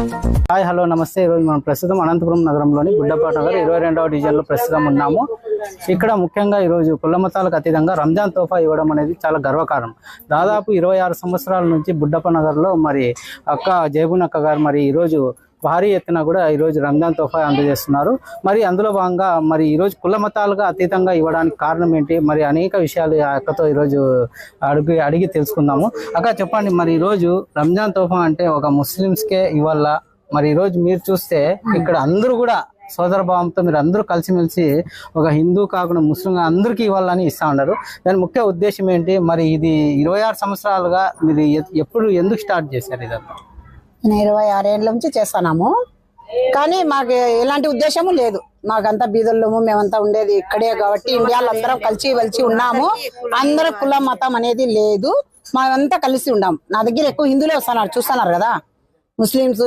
Hi hello నమస్తే. ఈరోజు మనం ప్రస్తుతం అనంతపురం నగరంలోని బుడ్డపేట నగర్ 22వ డివిజన్లో ప్రస్తుతం ఉన్నాము. ఇక్కడ ముఖ్యంగా ఈరోజు కుల మతాలకు అతీతంగా రంజాన్ తోఫా ఇవ్వడం అనేది చాలా గర్వకారణం. దాదాపు 26 సంవత్సరాల నుంచి బుడ్డప నగర్లో మరి అక్క జయబున్ అక్క గారు మరి ఈరోజు భారీ ఎత్తున కూడా ఈరోజు రంజాన్ తోఫా అందజేస్తున్నారు. మరి అందులో భాగంగా మరి ఈరోజు కుల మతాలుగా అతీతంగా ఇవ్వడానికి కారణం ఏంటి, మరి అనేక విషయాలు ఆ అక్కతో ఈరోజు అడిగి తెలుసుకుందాము. అక్క చెప్పండి, మరి ఈరోజు రంజాన్ తోఫా అంటే ఒక ముస్లిమ్స్కే ఇవ్వాల, మరి ఈరోజు మీరు చూస్తే ఇక్కడ అందరూ కూడా సోదర భావంతో మీరు అందరూ కలిసిమెలిసి ఒక హిందూ కాకుండా ముస్లిం అందరికీ ఇవ్వాలని ఇస్తా ఉన్నారు. దాని ముఖ్య ఉద్దేశం ఏంటి, మరి ఇది 26 సంవత్సరాలుగా మీరు ఎప్పుడు ఎందుకు స్టార్ట్ చేశారు ఇదంతా? నేను 26 ఏళ్ళ నుంచి చేస్తున్నాము, కానీ మాకు ఎలాంటి ఉద్దేశము లేదు. మాకంతా బీదోళ్ళము, మేమంతా ఉండేది ఇక్కడే కాబట్టి ఇండియాలో అందరం కలిసి ఉన్నాము. అందరూ కుల మతం అనేది లేదు, మేమంతా కలిసి ఉన్నాము. నా దగ్గర ఎక్కువ హిందువులే వస్తున్నారు, చూస్తున్నారు కదా, ముస్లింస్